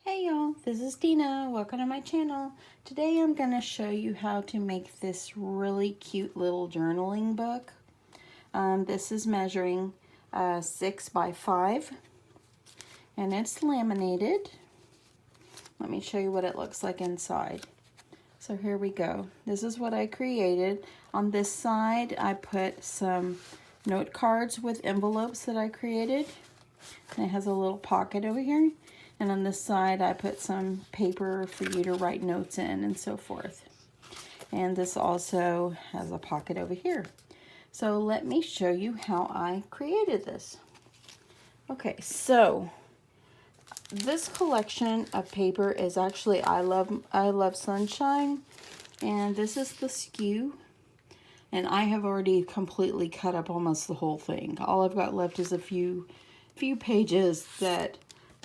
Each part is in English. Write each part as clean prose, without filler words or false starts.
Hey y'all, this is Dina. Welcome to my channel. Today I'm going to show you how to make this really cute little journaling book. This is measuring 6 by 5 and it's laminated. Let me show you what it looks like inside. So here we go. This is what I created. On this side I put some note cards with envelopes that I created. And it has a little pocket over here. And on this side, I put some paper for you to write notes in and so forth. And this also has a pocket over here. So let me show you how I created this. Okay, so this collection of paper is actually I Love Sunshine. And this is the skew. And I have already completely cut up almost the whole thing. All I've got left is a few pages that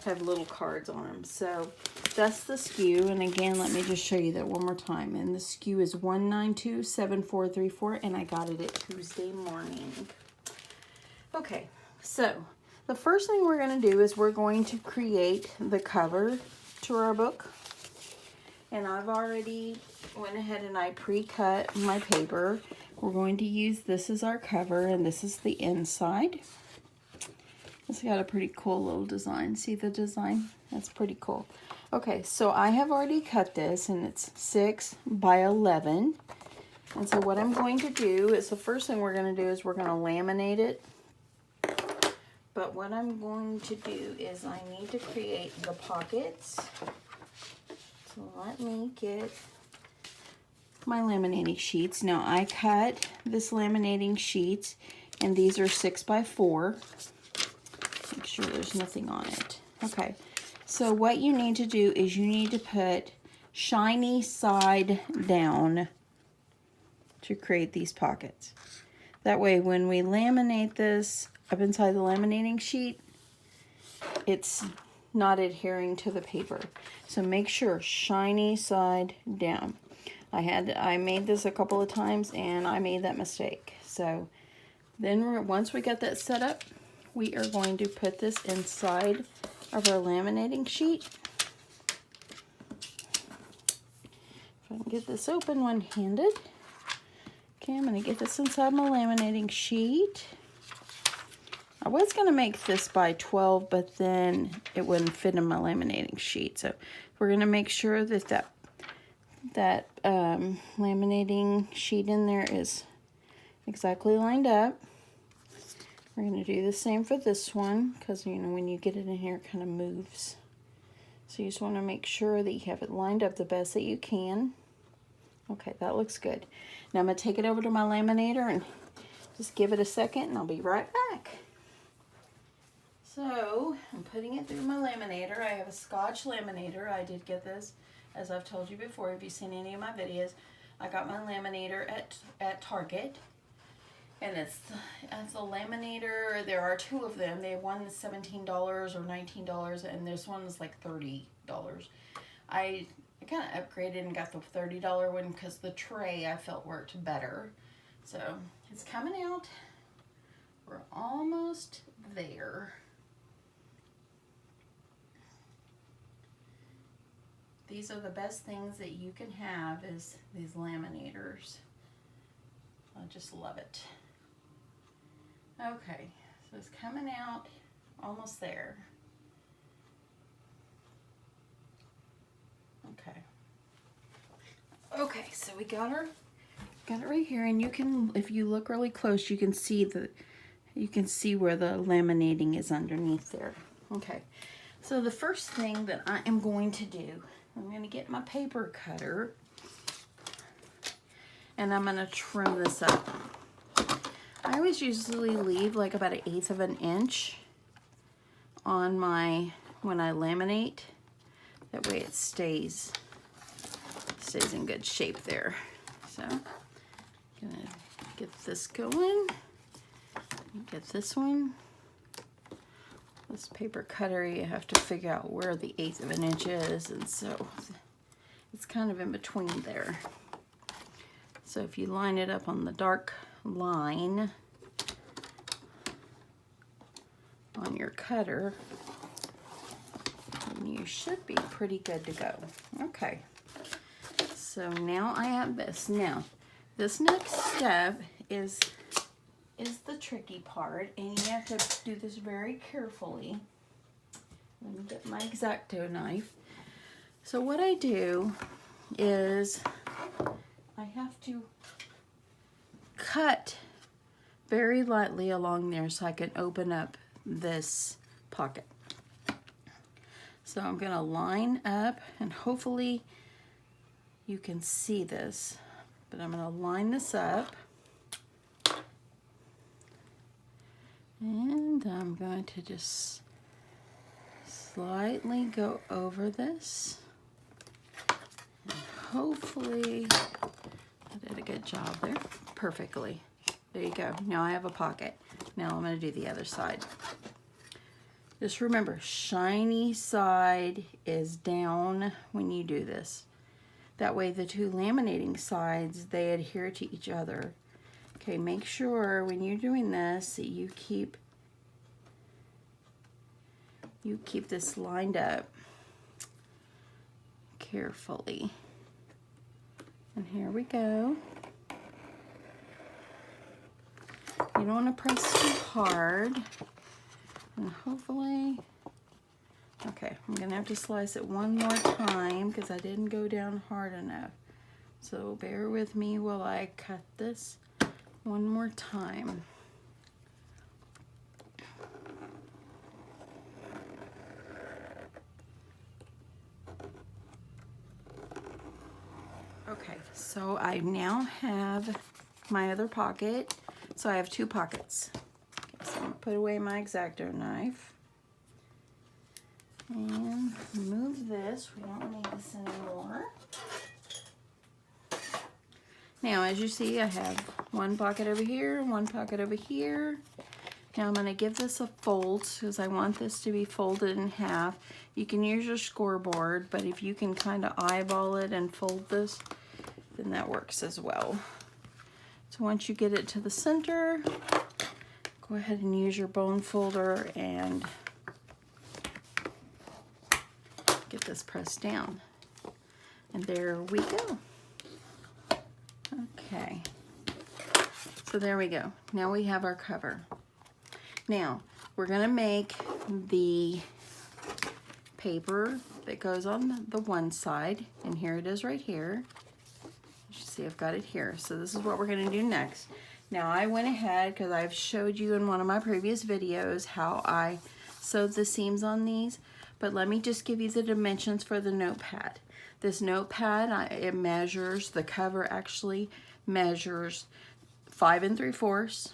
have little cards on them. So that's the skew. And again, let me just show you that one more time. And the skew is 1927434, and I got it at Tuesday morning. Okay, so the first thing we're going to do is we're going to create the cover to our book. And I've already went ahead and I pre-cut my paper. We're going to use this as our cover, and this is the inside. It's got a pretty cool little design. See the design? That's pretty cool. Okay, so I have already cut this, and it's 6 by 11. And so what I'm going to do is, the first thing we're going to do is we're going to laminate it. But what I'm going to do is I need to create the pockets. So let me get my laminating sheets. Now I cut this laminating sheet, and these are 6 by 4. Make sure there's nothing on it. Okay, so what you need to do is you need to put shiny side down to create these pockets. That way when we laminate this up inside the laminating sheet, it's not adhering to the paper. So make sure shiny side down. I made this a couple of times and I made that mistake. So then once we got that set up, we are going to put this inside of our laminating sheet. If I can get this open one-handed. Okay, I'm going to get this inside my laminating sheet. I was going to make this by 12, but then it wouldn't fit in my laminating sheet. So we're going to make sure that that laminating sheet in there is exactly lined up. We're going to do the same for this one, because you know when you get it in here it kind of moves. So you just want to make sure that you have it lined up the best that you can. Okay, that looks good. Now I'm going to take it over to my laminator and just give it a second, and I'll be right back. So I'm putting it through my laminator. I have a Scotch laminator. I did get this, as I've told you before, if you've seen any of my videos. I got my laminator at Target. And it's the laminator. There are two of them. They have one that's $17 or $19, and this one is like $30. I kind of upgraded and got the $30 one because the tray I felt worked better. So it's coming out. We're almost there. These are the best things that you can have, is these laminators. I just love it. Okay, so it's coming out almost there. Okay, so we got it right here, and you can, if you look really close, you can see where the laminating is underneath there. Okay, so the first thing that I am going to do, I'm going to get my paper cutter, and I'm going to trim this up. I always usually leave like about 1/8 of an inch on when I laminate. That way it stays in good shape there. So I'm gonna get this going. Get this one. This paper cutter, you have to figure out where the 1/8 of an inch is, and so it's kind of in between there. So if you line it up on the dark line on your cutter, And you should be pretty good to go. Okay, so now I have this. Now, this next step is the tricky part, and you have to do this very carefully. Let me get my X-Acto knife. So what I do is I have to cut very lightly along there so I can open up this pocket. So I'm going to line up, and hopefully you can see this, but I'm going to line this up. And I'm going to just slightly go over this. And hopefully I did a good job there. Perfectly. There you go. Now I have a pocket. Now I'm going to do the other side. Just remember, shiny side is down when you do this. That way the two laminating sides, they adhere to each other. Okay, make sure when you're doing this that you keep this lined up carefully. And here we go. You don't want to press too hard. And hopefully, okay, I'm going to have to slice it one more time because I didn't go down hard enough. So bear with me while I cut this one more time. Okay, so I now have my other pocket. So I have two pockets. Okay, so I'm going to put away my X-Acto knife. And remove this. We don't need this anymore. Now, as you see, I have one pocket over here, one pocket over here. Now I'm going to give this a fold because I want this to be folded in half. You can use your scoreboard, but if you can kind of eyeball it and fold this, then that works as well. So once you get it to the center, go ahead and use your bone folder and get this pressed down. And there we go. Okay, so there we go. Now we have our cover. Now, we're gonna make the paper that goes on the one side, and here it is right here. You should see I've got it here. So this is what we're gonna do next. Now I went ahead, because I've showed you in one of my previous videos how I sewed the seams on these, but let me just give you the dimensions for the Notepad. This Notepad, it measures, the cover actually measures 5 3/4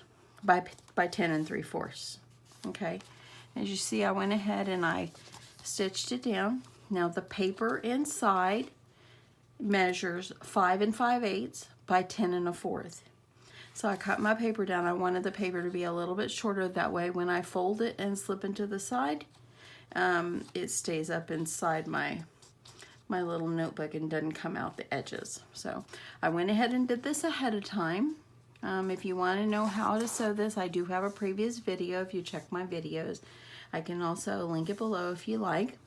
by 10 3/4. Okay, as you see, I went ahead and I stitched it down. Now the paper inside measures 5 5/8 by 10 1/4. So I cut my paper down. I wanted the paper to be a little bit shorter, that way when I fold it and slip into the side, it stays up inside my little notebook and doesn't come out the edges. So I went ahead and did this ahead of time. If you want to know how to sew this, I do have a previous video. If you check my videos, I can also link it below if you like.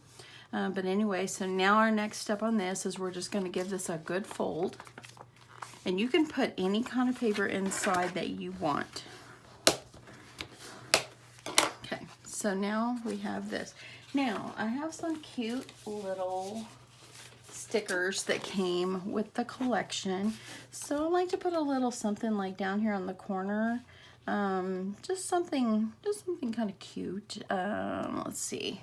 But anyway, so now our next step on this is we're just going to give this a good fold. And you can put any kind of paper inside that you want. Okay, so now we have this. Now, I have some cute little stickers that came with the collection. So I like to put a little something like down here on the corner. Just something kind of cute. Let's see.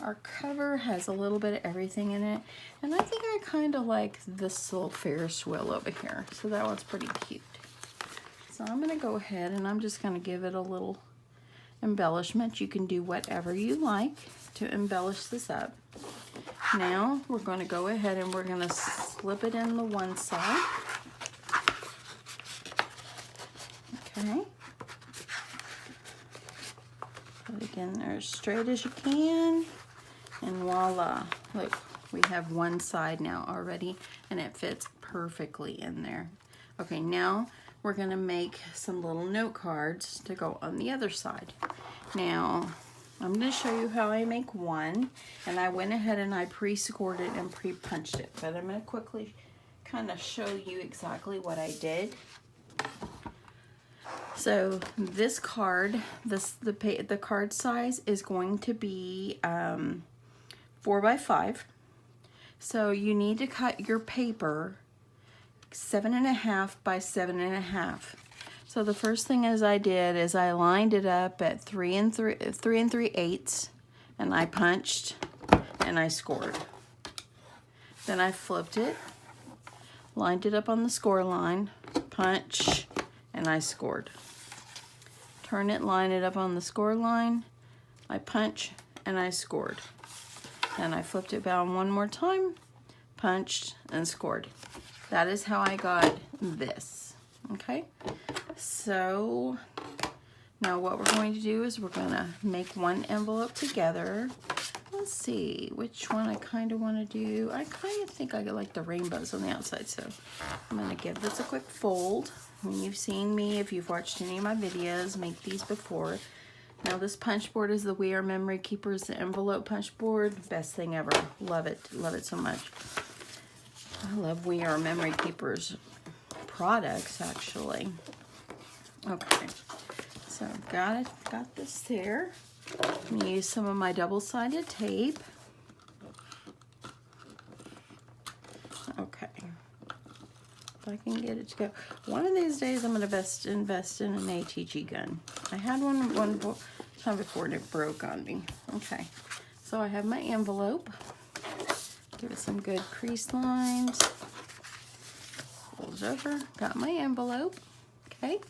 Our cover has a little bit of everything in it. And I think I kind of like this little Ferris wheel over here. So that one's pretty cute. So I'm going to go ahead and I'm just going to give it a little embellishment. You can do whatever you like to embellish this up. Now we're going to go ahead and we're going to slip it in the one side. Okay. Put it in there as straight as you can. And voila. Look, we have one side now already and it fits perfectly in there. Okay, now we're going to make some little note cards to go on the other side. Now, I'm going to show you how I make one, and I went ahead and I pre-scored it and pre-punched it, but I'm going to quickly kind of show you exactly what I did. So this card, the card size is going to be 4 by 5. So you need to cut your paper 7.5 by 7.5. So the first thing I did is I lined it up at 3 3/8, and I punched and I scored. Then I flipped it, lined it up on the score line, punch, and I scored. Turn it, line it up on the score line, I punch, and I scored. Then I flipped it down one more time, punched, and scored. That is how I got this, okay? So now what we're going to do is we're going to make one envelope together. Let's see which one I kind of want to do. I kind of think I like the rainbows on the outside, so I'm going to give this a quick fold. When you've seen me, if you've watched any of my videos, make these before. Now this punch board is the We Are Memory Keepers, the envelope punch board. Best thing ever. Love it so much. I love We Are Memory Keepers products, actually. Okay, so got this there. I'm going to use some of my double-sided tape. Okay, if I can get it to go. One of these days I'm going to invest in an ATG gun. I had one time before and it broke on me. Okay, so I have my envelope. Give it some good crease lines. Fold over. Got my envelope. Okay.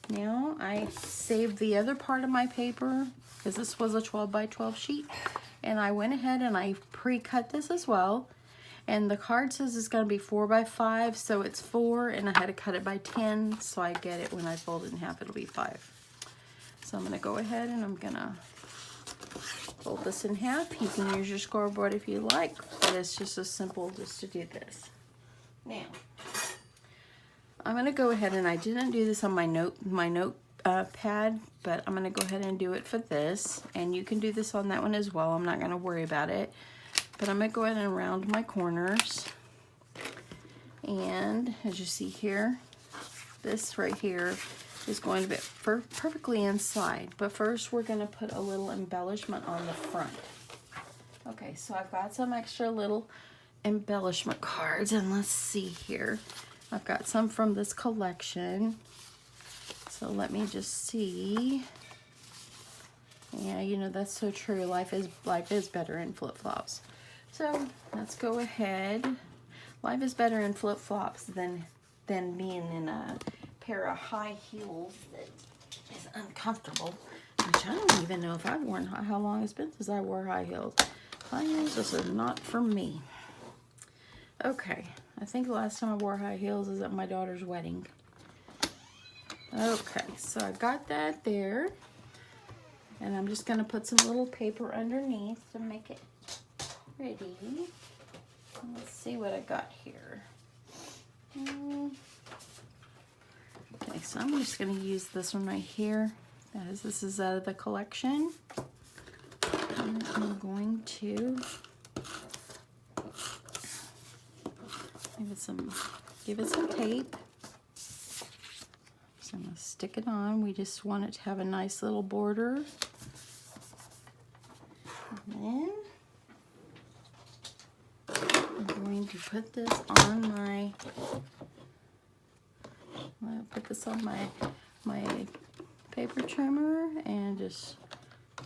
Now I saved the other part of my paper because this was a 12 by 12 sheet, and I went ahead and I pre-cut this as well. And the card says it's going to be 4 by 5, so it's 4, and I had to cut it by 10, so I get it when I fold it in half, it'll be 5. So I'm going to go ahead and I'm going to fold this in half. You can use your scoreboard if you like, but it's just as simple just to do this. Now, I'm going to go ahead, and I didn't do this on my notepad, but I'm going to go ahead and do it for this, and you can do this on that one as well. I'm not going to worry about it, but I'm going to go ahead and round my corners, and as you see here, this right here is going to be perfectly inside, but first we're going to put a little embellishment on the front. Okay, so I've got some extra little embellishment cards, and let's see here. I've got some from this collection, so let me just see. Yeah, you know, that's so true. Life is better in flip-flops. So let's go ahead. Life is better in flip-flops than being in a pair of high heels that is uncomfortable, which I don't even know if I've worn. How long it's been since I wore high heels. High heels, this is not for me. Okay, I think the last time I wore high heels is at my daughter's wedding. Okay, so I got that there. And I'm just going to put some little paper underneath to make it pretty. Let's see what I got here. Okay, so I'm just going to use this one right here, as this is out of the collection. And I'm going to give it some tape. So I'm going to stick it on. We just want it to have a nice little border. And then I'm going to put this on my paper trimmer and just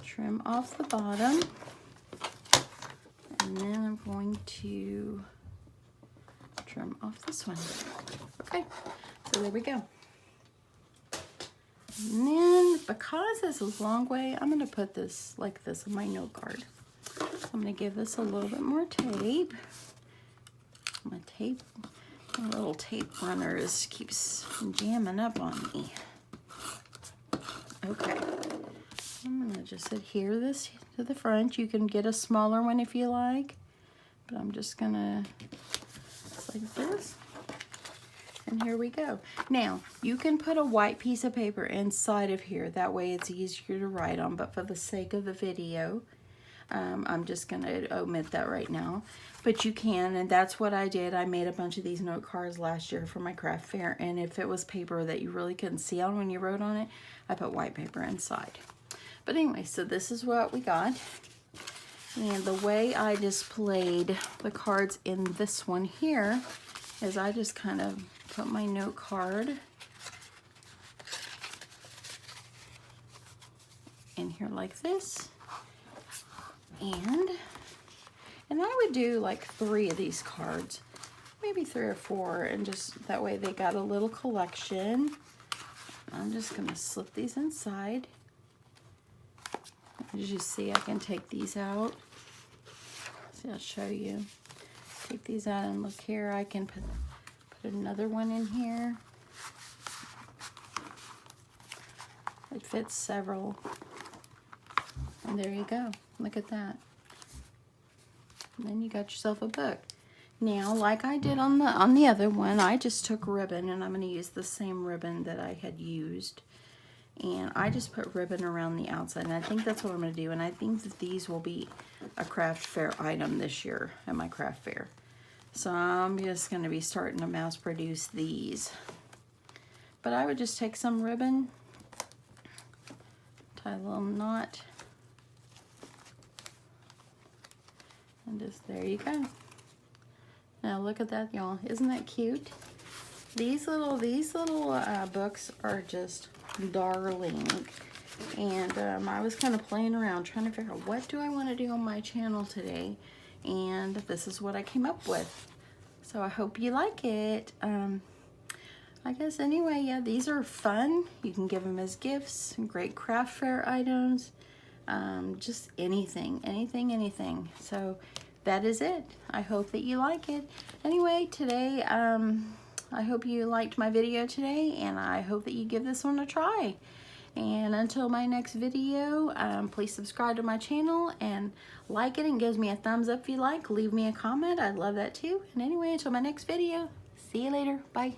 trim off the bottom. And then I'm going to trim off this one. Okay, so there we go. And then, because this is a long way, I'm going to put this like this on my note card. I'm going to give this a little bit more tape. My little tape runner keeps jamming up on me. Okay, I'm going to just adhere this to the front. You can get a smaller one if you like, but I'm just going to, just like this. And here we go. Now, you can put a white piece of paper inside of here. That way it's easier to write on. But for the sake of the video, I'm just going to omit that right now. But you can, and that's what I did. I made a bunch of these note cards last year for my craft fair. And if it was paper that you really couldn't see on when you wrote on it, I put white paper inside. But anyway, so this is what we got. And the way I displayed the cards in this one here is I just kind of put my note card in here like this. And I would do like 3 of these cards, maybe 3 or 4, and just that way they got a little collection. I'm just gonna slip these inside. As you see, I can take these out. See, I'll show you. Take these out, and look here, I can put another one in here. It fits several. And there you go. Look at that. And then you got yourself a book. Now, like I did on the other one, I just took ribbon, and I'm going to use the same ribbon that I had used. And I just put ribbon around the outside, and I think that's what I'm going to do. And I think that these will be a craft fair item this year at my craft fair. So I'm just going to be starting to mass produce these. But I would just take some ribbon, tie a little knot, and just there you go. Now look at that, y'all. Isn't that cute? These little books are just darling. And I was kind of playing around trying to figure out what do I want to do on my channel today, and this is what I came up with. So I hope you like it. I guess anyway, yeah, these are fun. You can give them as gifts, great craft fair items, just anything. So that is it. I hope that you like it. Anyway, today, I hope you liked my video today, and I hope that you give this one a try. And until my next video, please subscribe to my channel and like it, and gives me a thumbs up if you like. Leave me a comment. I'd love that too. And anyway, until my next video, see you later. Bye.